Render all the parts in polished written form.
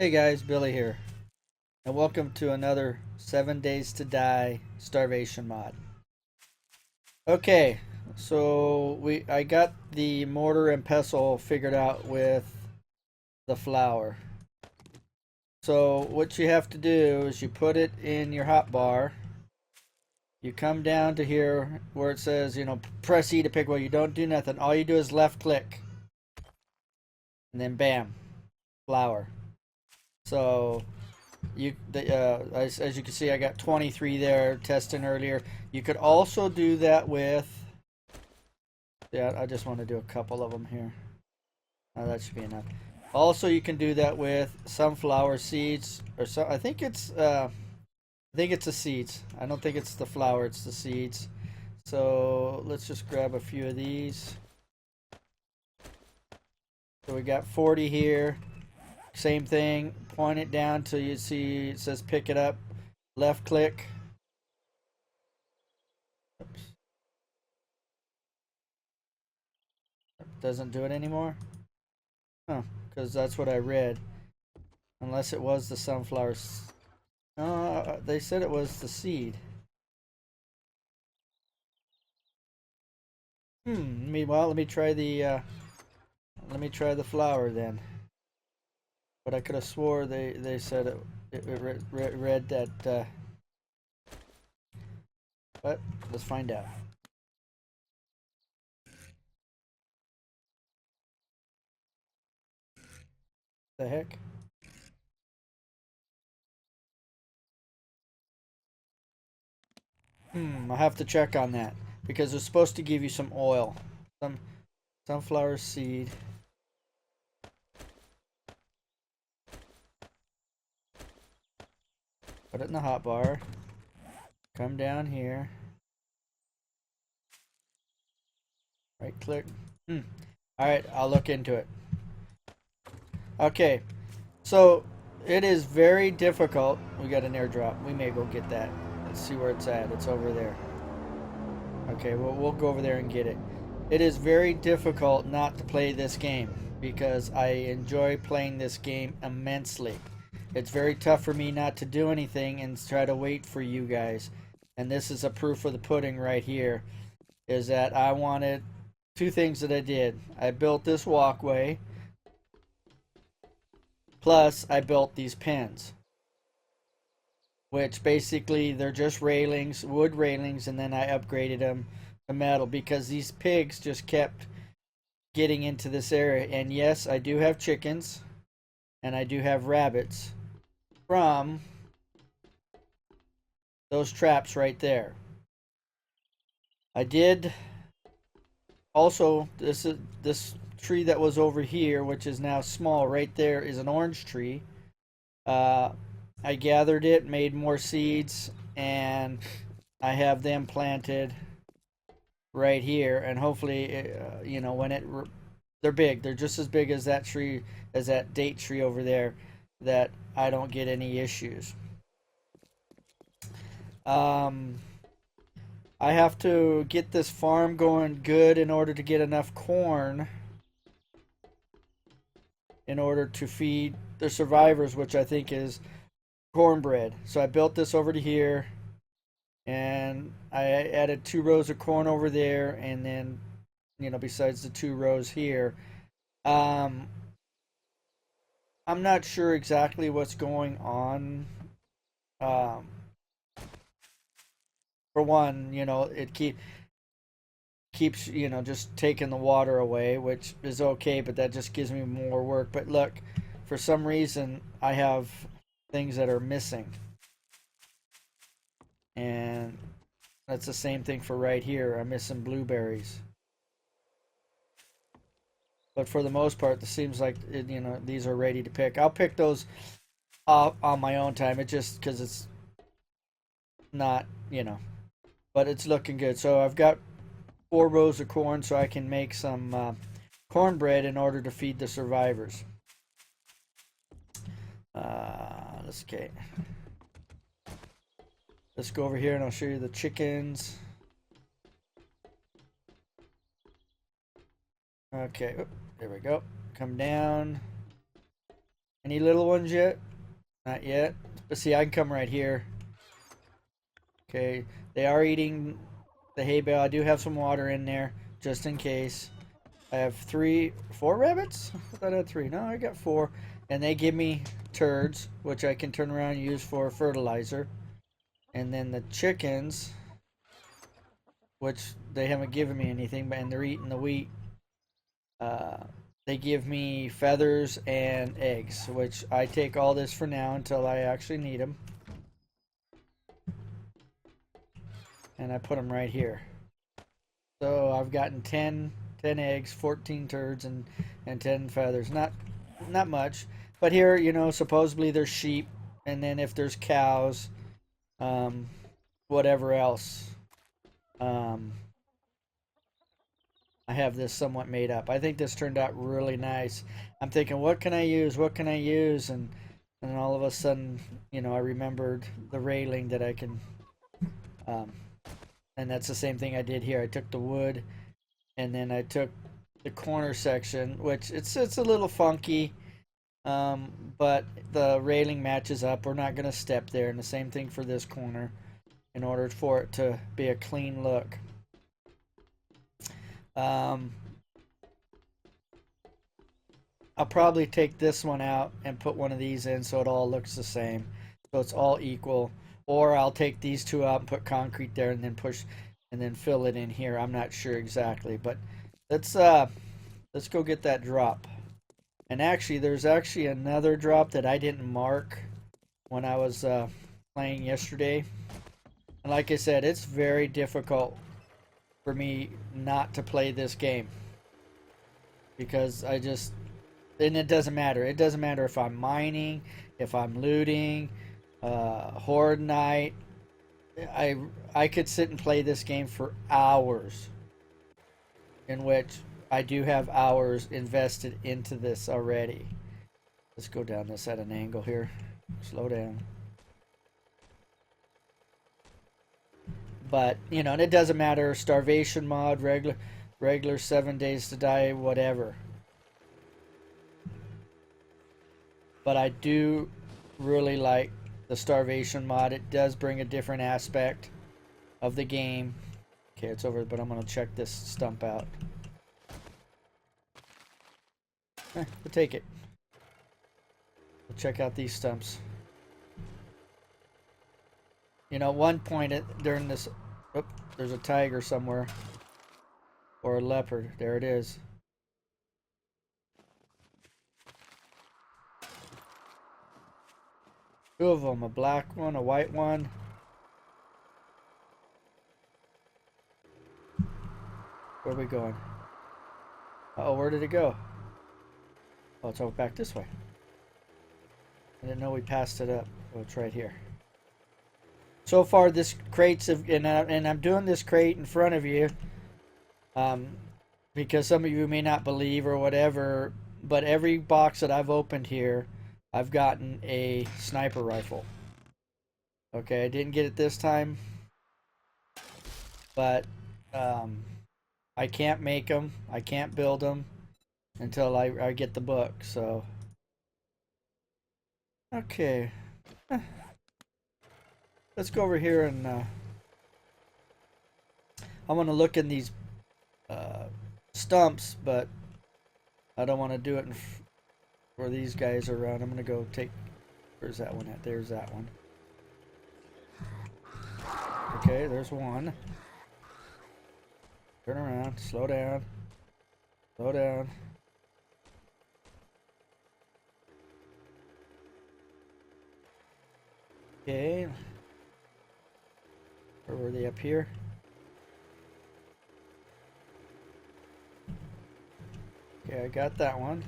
Hey guys, Billy here, and welcome to another 7 Days to Die Starvation mod. Okay, so I got the mortar and pestle figured out with the flour. So what you have to do is you put it in your hot bar. You come down to here where it says, press E to pick. Well, you don't do nothing. All you do is left click, and then bam, flour. So as you can see, I got 23 there testing earlier. You could also do that with, yeah, I just want to do a couple of them here. Oh, that should be enough. Also, you can do that with sunflower seeds, or so. I think it's the seeds. I don't think it's the flour, it's the seeds. So let's just grab a few of these. So we got 40 here. Same thing. Point it down till you see it says pick it up. Left click. Oops. Doesn't do it anymore? Huh, because that's what I read. Unless it was the sunflowers. They said it was the seed. Meanwhile, let me try the flower then. But I could have swore they said it read that. But let's find out. The heck? I have to check on that because it's supposed to give you some oil, some sunflower seed. Put it in the hot bar. Come down here. Right click. Alright, I'll look into it. Okay, so it is very difficult. We got an airdrop. We may go get that. Let's see where it's at. It's over there. Okay, we'll go over there and get it. It is very difficult not to play this game because I enjoy playing this game immensely. It's very tough for me not to do anything and try to wait for you guys. And this is a proof of the pudding right here. Is that I wanted two things that I did. I built this walkway. Plus, I built these pens. Which basically, they're just railings, wood railings, and then I upgraded them to metal. Because these pigs just kept getting into this area. And yes, I do have chickens. And I do have rabbits. From those traps right there. I did also this tree that was over here, which is now small right there, is an orange tree. I gathered it, made more seeds, and I have them planted right here. And hopefully, when they're big. They're just as big as that tree, as that date tree over there, that I don't get any issues. I have to get this farm going good in order to get enough corn in order to feed the survivors, which I think is cornbread. So I built this over to here, and I added 2 rows of corn over there, and then, besides the 2 rows here. I'm not sure exactly what's going on. For one, it keeps just taking the water away, which is okay, but that just gives me more work. But look, for some reason I have things that are missing, and that's the same thing for right here. I'm missing blueberries, but for the most part, it seems like these are ready to pick. I'll pick those on my own time. It just because it's not, but it's looking good. So I've got 4 rows of corn, so I can make some cornbread in order to feed the survivors. Okay. Let's go over here and I'll show you the chickens. Okay, there we go. Come down. Any little ones yet? Not yet. But see, I can come right here. Okay, they are eating the hay bale. I do have some water in there, just in case. I have four rabbits? I thought I had three. No, I got four. And they give me turds, which I can turn around and use for fertilizer. And then the chickens, which they haven't given me anything, and they're eating the wheat. They give me feathers and eggs, which I take all this for now until I actually need them. And I put them right here. So I've gotten 10 eggs, 14 turds, and 10 feathers. Not much. But here, you know, supposedly there's sheep, and then if there's cows, whatever else. I have this somewhat made up. I think this turned out really nice. I'm thinking, what can I use? What can I use? And all of a sudden, you know, I remembered the railing that I can. And that's the same thing I did here. I took the wood, and then I took the corner section, which it's a little funky, but the railing matches up. We're not going to step there, and the same thing for this corner, in order for it to be a clean look. I'll probably take this one out and put one of these in so it all looks the same, so it's all equal. Or I'll take these two out and put concrete there and then push and then fill it in here. I'm not sure exactly, but let's go get that drop. And actually, there's actually another drop that I didn't mark when I was playing yesterday. And like I said, it's very difficult for me not to play this game, because and it doesn't matter. It doesn't matter if I'm mining, if I'm looting, horde night. I could sit and play this game for hours, in which I do have hours invested into this already. Let's go down this at an angle here. Slow down. But, you know, and it doesn't matter, starvation mod, regular 7 days to die, whatever. But I do really like the starvation mod. It does bring a different aspect of the game. Okay, it's over, but I'm going to check this stump out. We'll take it. We'll check out these stumps. You know, at one point during this... Oop, there's a tiger somewhere. Or a leopard. There it is. Two of them. A black one, a white one. Where are we going? Uh-oh, where did it go? Oh, it's over back this way. I didn't know we passed it up. Oh, it's right here. So far, this crate's and I'm doing this crate in front of you, because some of you may not believe or whatever. But every box that I've opened here, I've gotten a sniper rifle. Okay, I didn't get it this time, but I can't make them. I can't build them until I get the book. So okay. Let's go over here and I want to look in these stumps, but I don't want to do it where these guys are around. I'm going to go take... Where's that one at? There's that one. Okay, there's one. Turn around. Slow down. Slow down. Okay. Where were they? Up here? Okay, I got that one.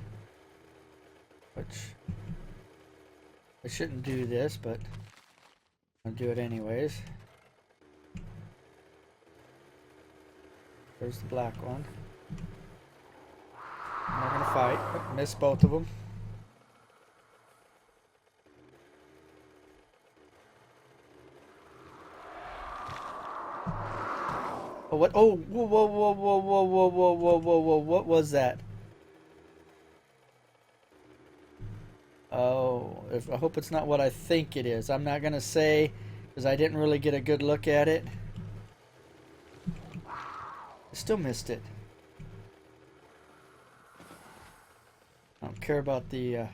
Which... I shouldn't do this, but I'll do it anyways. There's the black one. I'm not gonna fight. Oh, missed both of them. Oh, what? Oh, whoa, whoa, whoa, whoa, whoa, whoa, whoa, whoa, whoa, whoa! What was that? Oh, I hope it's not what I think it is. I'm not gonna say because I didn't really get a good look at it. I still missed it. I don't care about the.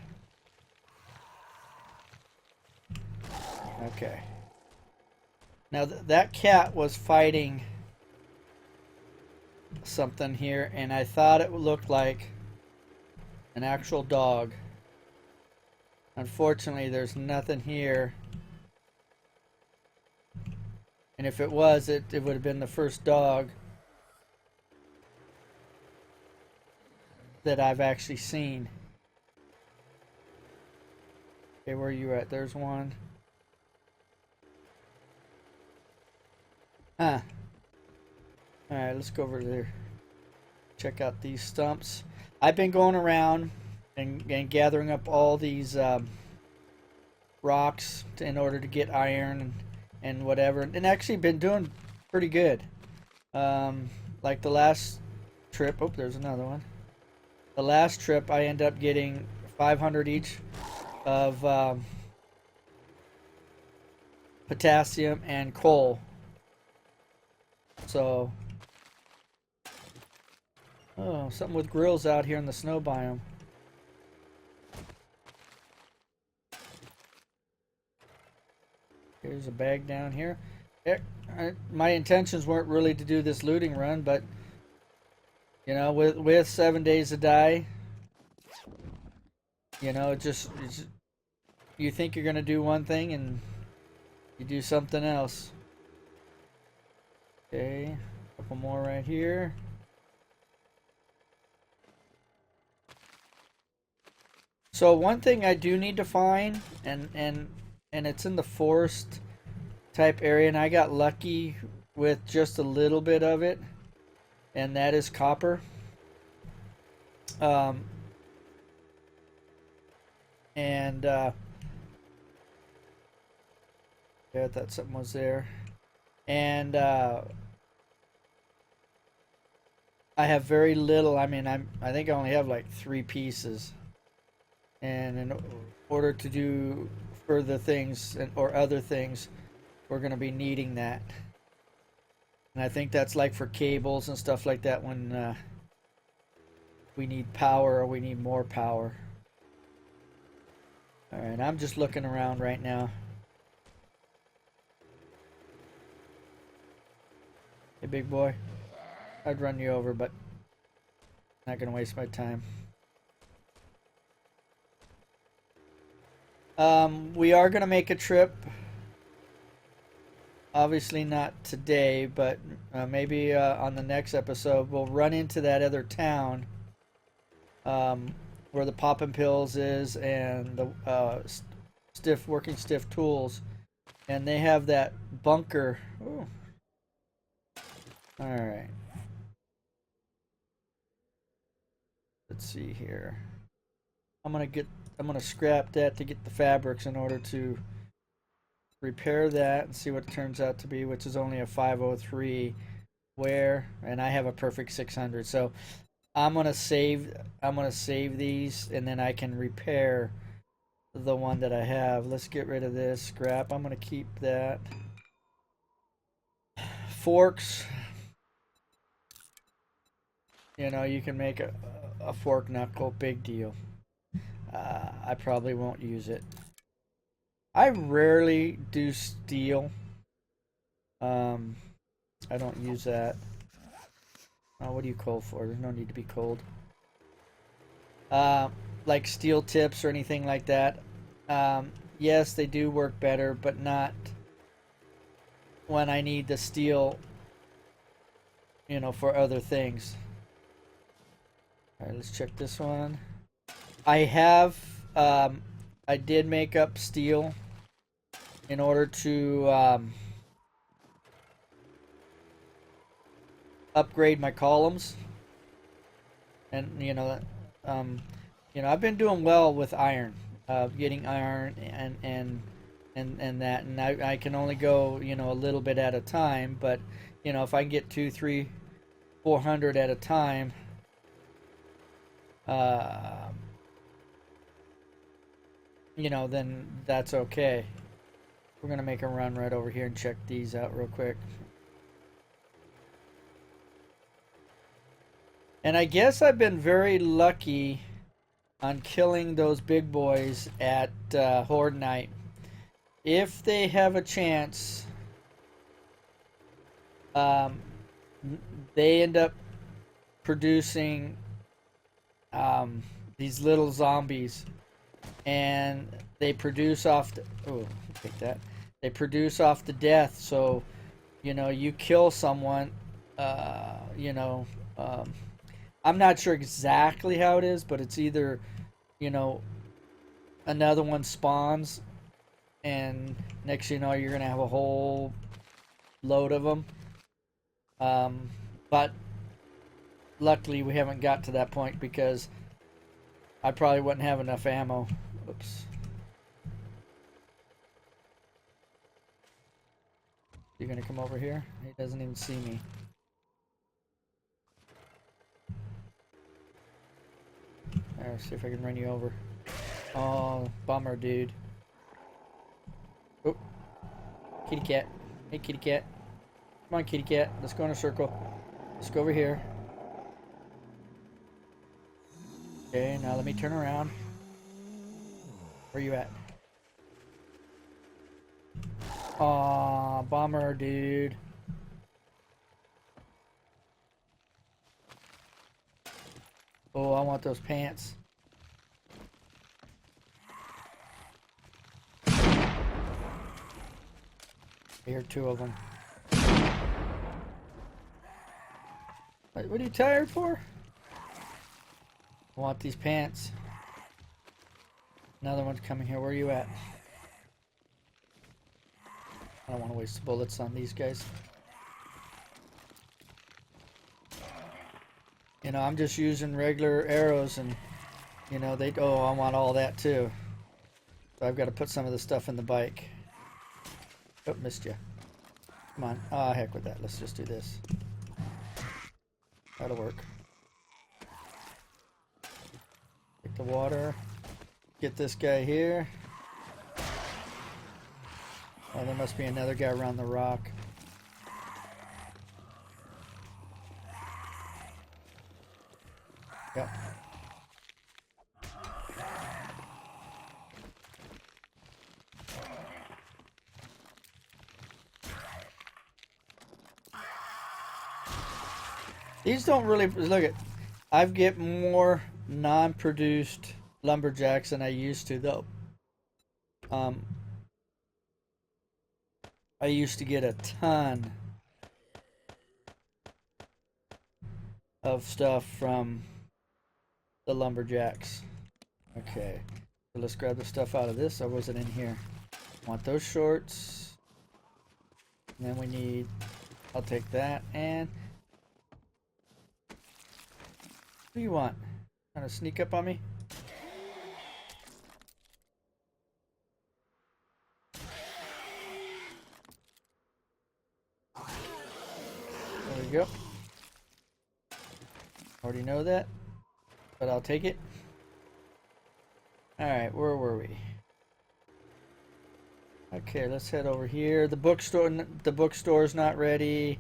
Okay. Now that cat was fighting something here, and I thought it looked like an actual dog. Unfortunately, there's nothing here. And if it was, it would have been the first dog that I've actually seen. Okay, where are you at? There's one. Huh. Alright, let's go over there. Check out these stumps. I've been going around and gathering up all these rocks in order to get iron and whatever. And actually been doing pretty good. Like the last trip. Oh, there's another one. The last trip I end up getting 500 each of potassium and coal. So, oh, something with grills out here in the snow biome. Here's a bag down here. My intentions weren't really to do this looting run, but you know, with 7 days to die, you know, it's you think you're gonna do one thing and you do something else. Okay, a couple more right here. So one thing I do need to find, and it's in the forest type area, and I got lucky with just a little bit of it, and that is copper. Yeah, I thought something was there. And I have very little. I mean, I think I only have like 3 pieces. And in order to do further things or other things, we're going to be needing that. And I think that's like for cables and stuff like that when we need power or we need more power. Alright, I'm just looking around right now. Hey, big boy. I'd run you over, but not going to waste my time. We are going to make a trip. Obviously not today, but maybe on the next episode we'll run into that other town where the poppin' pills is and the working stiff tools, and they have that bunker. Ooh. All right. Let's see here. I'm gonna scrap that to get the fabrics in order to repair that and see what it turns out to be, which is only a 503 wear, and I have a perfect 600. So I'm gonna save these, and then I can repair the one that I have. Let's get rid of this scrap. I'm gonna keep that. Forks. You know, you can make a fork knuckle, big deal. I probably won't use it. I rarely do steel. I don't use that. Oh, what are you cold for? There's no need to be cold. Like steel tips or anything like that. Yes, they do work better, but not when I need the steel, you know, for other things. Alright, let's check this one. I have, I did make up steel in order to upgrade my columns. And, you know, I've been doing well with iron, getting iron and that, and I can only go, you know, a little bit at a time, but, you know, if I can get 2, 3, 400 at a time, you know, then that's okay. We're gonna make a run right over here and check these out real quick. And I guess I've been very lucky on killing those big boys at Horde Night. If they have a chance, they end up producing these little zombies, and they produce off the, oh, take that. They produce off the death. So, you know, you kill someone, you know, I'm not sure exactly how it is, but it's either, you know, another one spawns, and next you know you're gonna have a whole load of them. But luckily we haven't got to that point because I probably wouldn't have enough ammo. Oops. You're gonna come over here? He doesn't even see me. Alright, see if I can run you over. Oh, bummer, dude. Oh, kitty cat. Hey, kitty cat. Come on, kitty cat. Let's go in a circle. Let's go over here. Okay, now let me turn around. Where you at? Aw, bummer, dude. Oh, I want those pants. I hear two of them. What are you tired for? I want these pants. Another one's coming here. Where are you at? I don't want to waste the bullets on these guys. You know, I'm just using regular arrows, and you know, they, oh, I want all that too. So I've got to put some of the stuff in the bike. Oh, missed you. Come on. Ah, heck with that. Let's just do this. That'll work. Take the water. Get this guy here. Oh, there must be another guy around the rock. Yep. These don't really look at. I get more non-produced lumberjacks than I used to, though. I used to get a ton of stuff from the lumberjacks. Okay, so let's grab the stuff out of this. I wasn't in here. Want those shorts. And then we need, I'll take that. And what do you want? Trying to sneak up on me? There we go. Already know that, but I'll take it. Alright, where were we? Okay, let's head over here. The bookstore's not ready.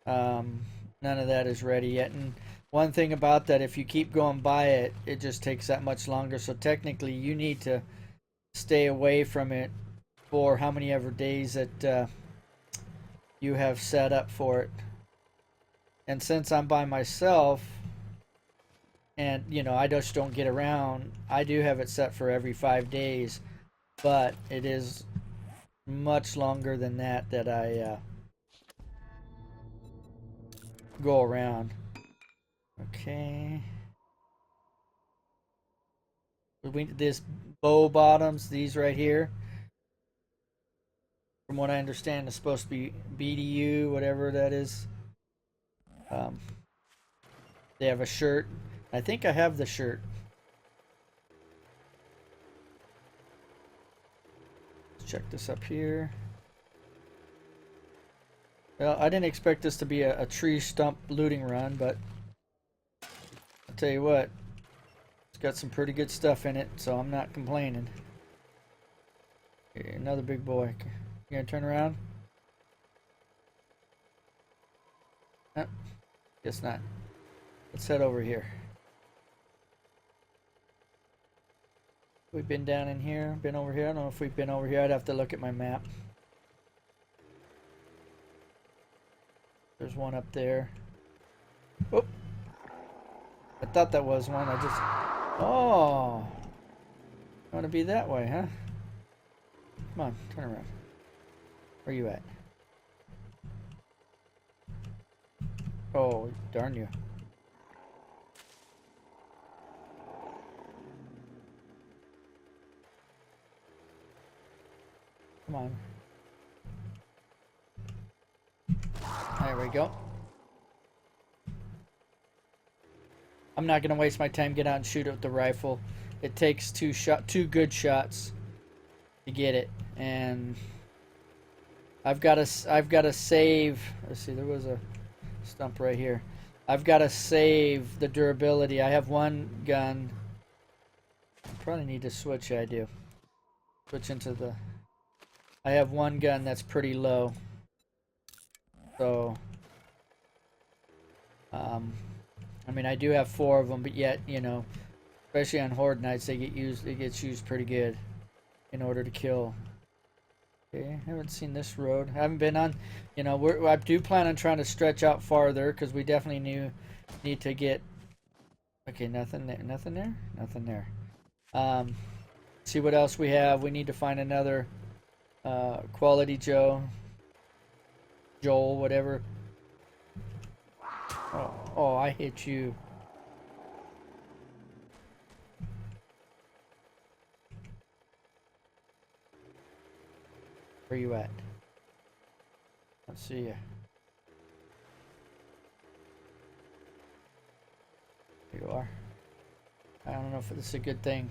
None of that is ready yet. And one thing about that, if you keep going by it, it just takes that much longer. So technically, you need to stay away from it for how many ever days that you have set up for it. And since I'm by myself, and you know, I just don't get around, I do have it set for every 5 days, but it is much longer than that that I go around. Okay. This bow bottoms, these right here, from what I understand, is supposed to be BDU, whatever that is. They have a shirt. I think I have the shirt. Let's check this up here. Well, I didn't expect this to be a tree stump looting run, but I'll tell you what, it's got some pretty good stuff in it, so I'm not complaining. Okay, another big boy. You gonna turn around? Oh, guess not. Let's head over here. We've been down in here, been over here. I don't know if we've been over here. I'd have to look at my map. There's one up there. Oh! I thought that was one. I just... Oh! I want to be that way, huh? Come on, turn around. Where you at? Oh, darn you. Come on. There we go. I'm not gonna waste my time get out and shoot it with the rifle. It takes two good shots to get it, and I've got to save. Let's see, there was a stump right here. I've got to save the durability. I have one gun. I probably need to switch. I do. Switch into the. I have one gun that's pretty low. So, I mean, I do have four of them, but yet, you know, especially on horde nights, they get used. It gets used pretty good in order to kill. Okay, I haven't seen this road. I haven't been on. You know, I do plan on trying to stretch out farther because we definitely need to get. Okay, nothing there. Nothing there. Nothing there. See what else we have. We need to find another quality Joel, whatever. Oh, I hit you. Where you at? Let's see you. There you are. I don't know if this is a good thing.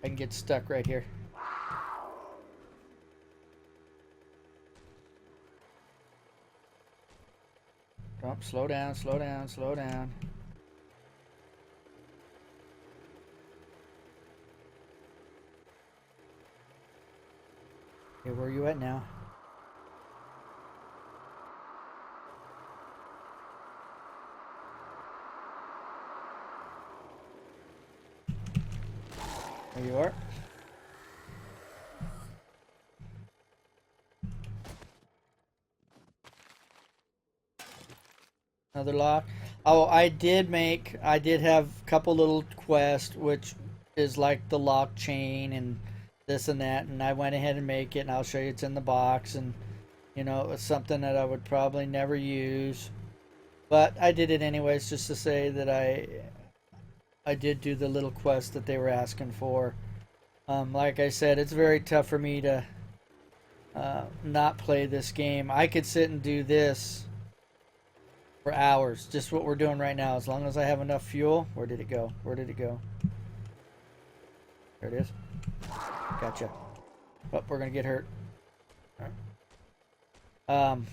I can get stuck right here. Oh, slow down, slow down, slow down. Okay, where are you at now? There you are. Another lock. Oh, I did have a couple little quests, which is like the lock chain and this and that, and I went ahead and make it, and I'll show you it's in the box, and you know, it was something that I would probably never use, but I did it anyways, just to say that I did do the little quest that they were asking for. Like I said, it's very tough for me to not play this game. I could sit and do this for hours, just what we're doing right now, as long as I have enough fuel. Where did it go? Where did it go? There it is. Gotcha. Oh, we're gonna get hurt. Oh,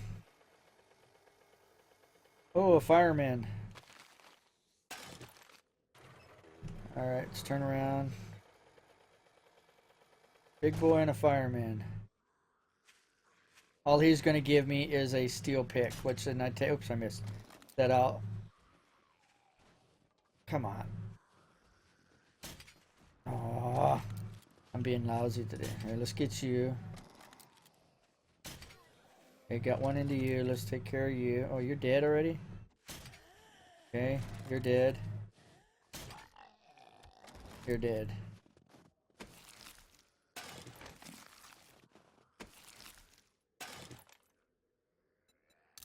a fireman. Alright, let's turn around. Big boy and a fireman. All he's gonna give me is a steel pick, which then oops, I missed. That I'll... Come on. Oh, I'm being lousy today. Here, let's get you. Okay, got one into you. Let's take care of you. Oh, you're dead already? Okay, you're dead. You're dead.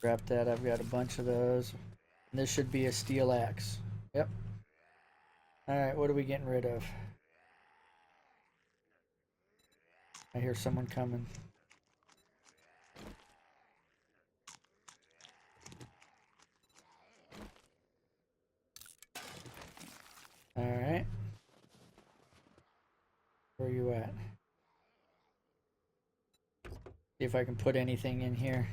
Grab that. I've got a bunch of those. And this should be a steel axe. Yep. Alright, what are we getting rid of? I hear someone coming. Alright. Where are you at? See if I can put anything in here.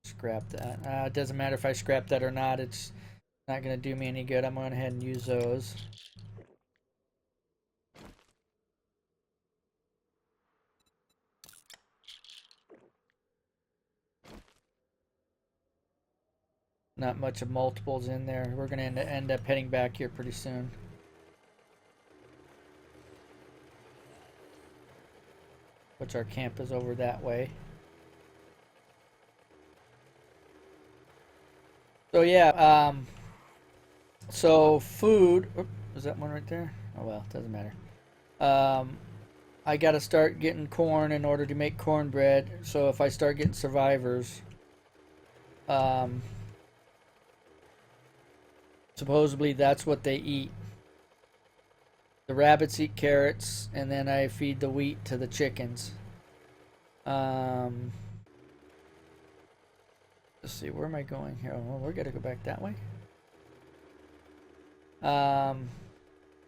Scrap that. It doesn't matter if I scrap that or not. It's not going to do me any good. I'm going to go ahead and use those. Not much of multiples in there. We're going to end up heading back here pretty soon. Which our camp is over that way. So yeah, so food. Oops, is that one right there? Oh well, doesn't matter. I got to start getting corn in order to make cornbread. So if I start getting survivors, supposedly that's what they eat. The rabbits eat carrots, and then I feed the wheat to the chickens. Let's see, where am I going here? Oh, we're gonna go back that way.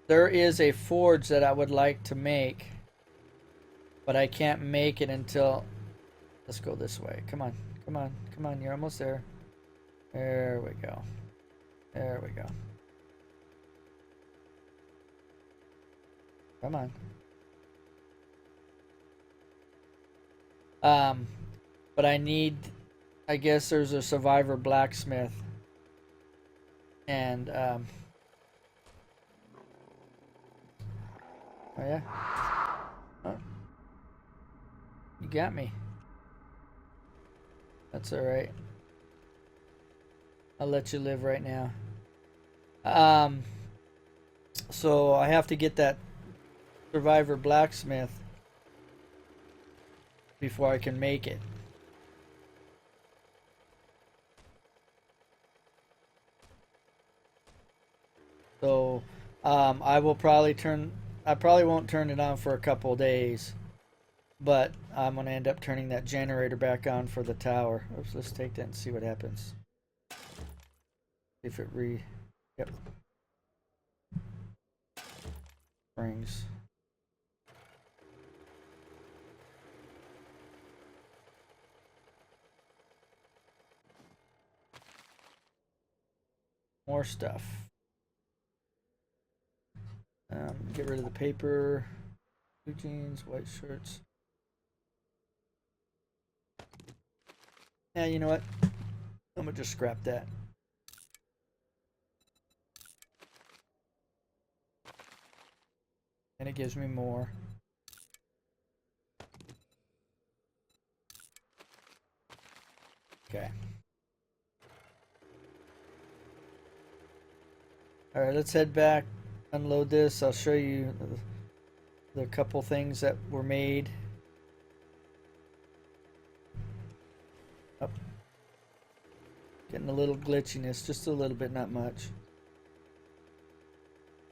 There is a forge that I would like to make, but I can't make it until. Let's go this way. Come on, come on, come on. You're almost there. There we go. There we go. Come on. But I need. I guess there's a survivor blacksmith, and oh yeah. Oh. You got me. That's all right. I'll let you live right now. So I have to get that survivor blacksmith before I can make it. So I probably won't turn it on for a couple days, but I'm gonna end up turning that generator back on for the tower. Oops, let's take that and see what happens. If it yep. Springs. More stuff. Get rid of the paper. Blue jeans, white shirts. Yeah, you know what? I'm gonna just scrap that. And it gives me more. Okay. Alright, let's head back, unload this. I'll show you the couple things that were made. Oh. Getting a little glitchiness, just a little bit, not much.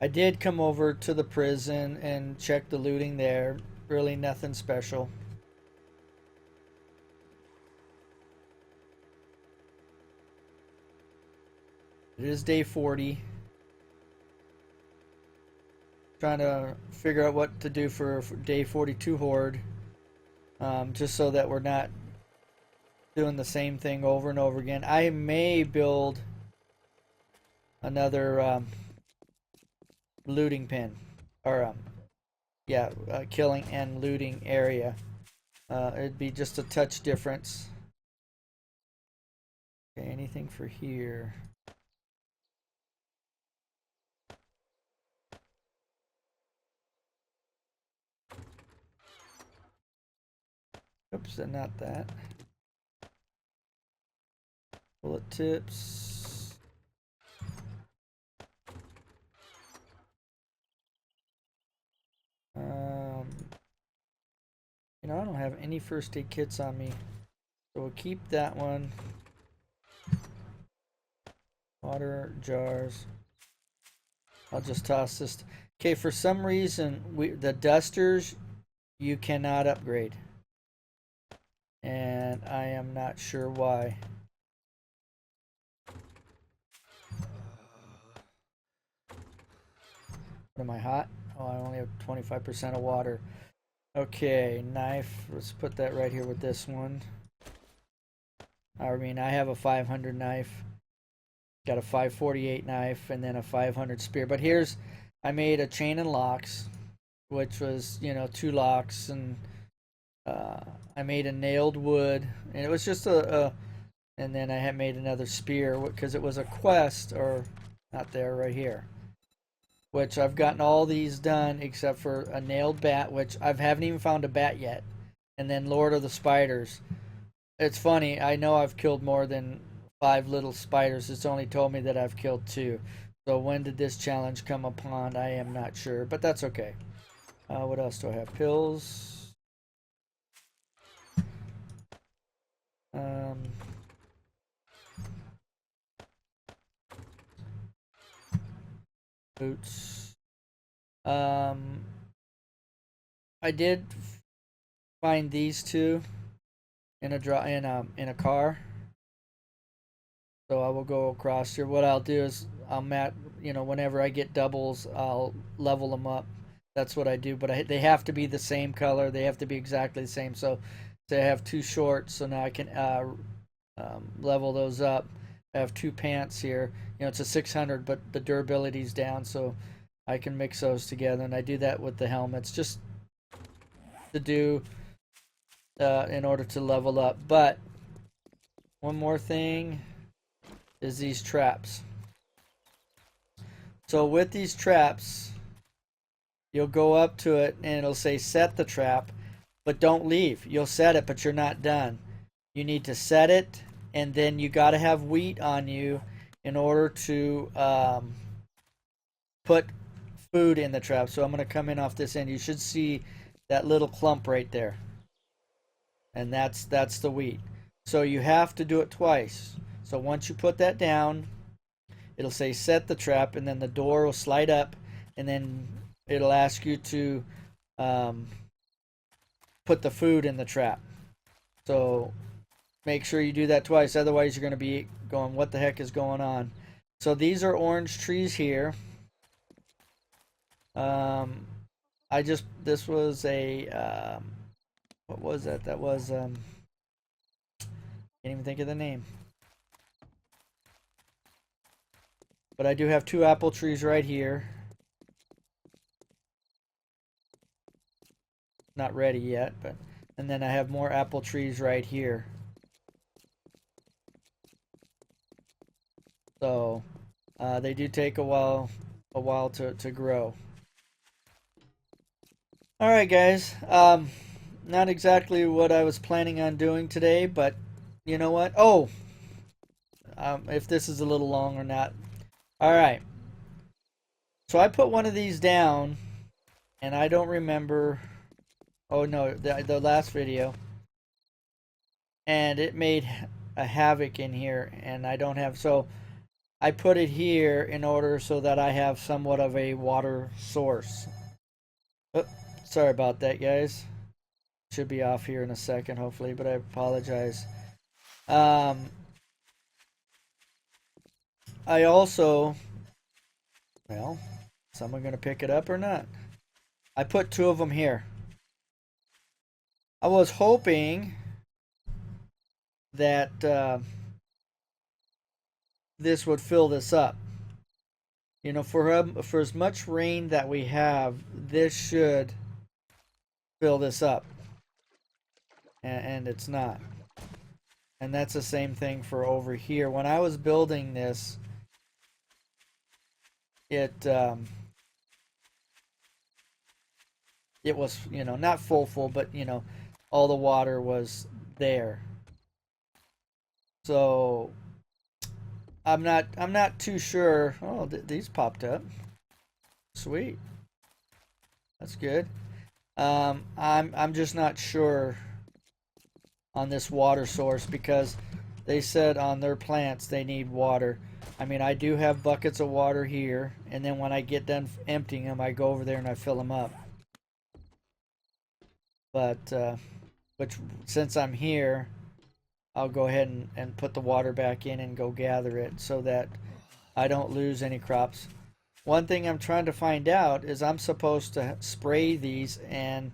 I did come over to the prison and check the looting there. Really nothing special. It is day 40. Trying to figure out what to do for day 42 horde. Just so that we're not doing the same thing over and over again. I may build another looting pen, or yeah, killing and looting area. It'd be just a touch difference. Okay, anything for here? Oops, not that. Bullet tips. You know, I don't have any first aid kits on me, so we'll keep that one. Water jars. I'll just toss this. Okay, for some reason, the dusters you cannot upgrade, and I am not sure why. What am I hot? Oh, I only have 25% of water. Okay, knife. Let's put that right here with this one. I mean, I have a 500 knife. Got a 548 knife and then a 500 spear. But here's, I made a chain and locks, which was, you know, 2 locks, and I made a nailed wood, and it was just a And then I had made another spear because it was a quest, or not there, right here. Which I've gotten all these done except for a nailed bat, which I haven't even found a bat yet. And then Lord of the Spiders. It's funny, I know I've killed more than 5 little spiders. It's only told me that I've killed 2. So when did this challenge come upon? I am not sure, but that's okay. What else do I have? Pills. Um, boots. I did find these 2 in a car. So I will go across here. What I'll do is whenever I get doubles, I'll level them up. That's what I do. But they have to be the same color. They have to be exactly the same. So say I have 2 shorts, so now I can level those up. I have 2 pants here. It's a 600, but the durability's down, so I can mix those together. And I do that with the helmets, just to do in order to level up. But one more thing is these traps. So with these traps, you'll go up to it and it'll say set the trap, but don't leave. You'll set it, but you're not done. You need to set it, and then you got to have wheat on you in order to put food in the trap. So I'm going to come in off this end. You should see that little clump right there, and that's the wheat. So you have to do it twice. So once you put that down, it'll say set the trap, and then the door will slide up, and then it'll ask you to put the food in the trap. So make sure you do that twice, otherwise you're going to be going, what the heck is going on? So these are orange trees here. This was a what was that? That was can't even think of the name. But I do have 2 apple trees right here. Not ready yet, but and then I have more apple trees right here. So they do take a while to grow. All right, guys. Not exactly what I was planning on doing today, but you know what? Oh, if this is a little long or not. All right. So I put one of these down, and I don't remember. Oh no, the last video, and it made a havoc in here, and I don't have. So I put it here in order so that I have somewhat of a water source. Oh, sorry about that, guys. Should be off here in a second, hopefully, but I apologize. I also, well, is someone going to pick it up or not? I put 2 of them here. I was hoping that this would fill this up. For as much rain that we have, this should fill this up. And it's not. And that's the same thing for over here. When I was building this, it was, not full, but all the water was there. So I'm not too sure. Oh, these popped up. Sweet. That's good. I'm just not sure on this water source, because they said on their plants they need water. I mean, I do have buckets of water here, and then when I get done emptying them, I go over there and I fill them up. But which, since I'm here, I'll go ahead and put the water back in and go gather it so that I don't lose any crops. One thing I'm trying to find out is I'm supposed to spray these, and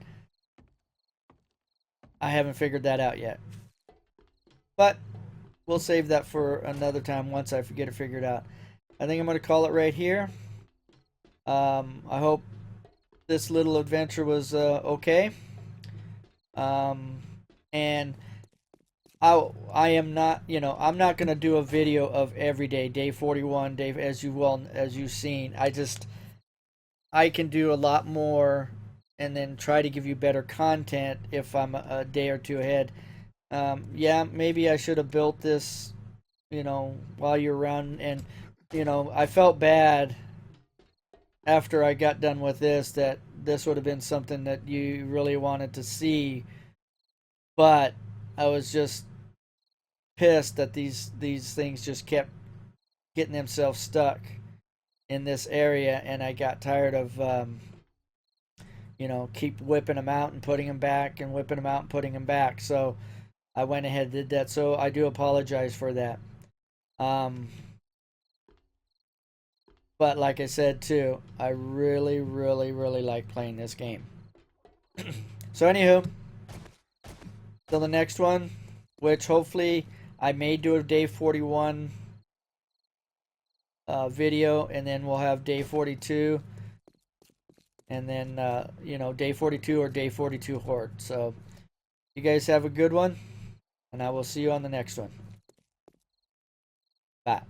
I haven't figured that out yet. But we'll save that for another time once I get it figured out. I think I'm going to call it right here. I hope this little adventure was okay. And I am not, I'm not going to do a video of every day, day 41, day, as you've seen. I can do a lot more and then try to give you better content if I'm a day or two ahead. Yeah, maybe I should have built this, while you're around. And, I felt bad after I got done with this that this would have been something that you really wanted to see. But I was just pissed that these things just kept getting themselves stuck in this area, and I got tired of keep whipping them out and putting them back and whipping them out and putting them back. So I went ahead and did that. So I do apologize for that. Um, but like I said too, I really, really, really like playing this game. So anywho, till the next one, which hopefully I may do a day 41 video, and then we'll have day 42, and then day 42 or day 42 horde. So you guys have a good one, and I will see you on the next one. Bye.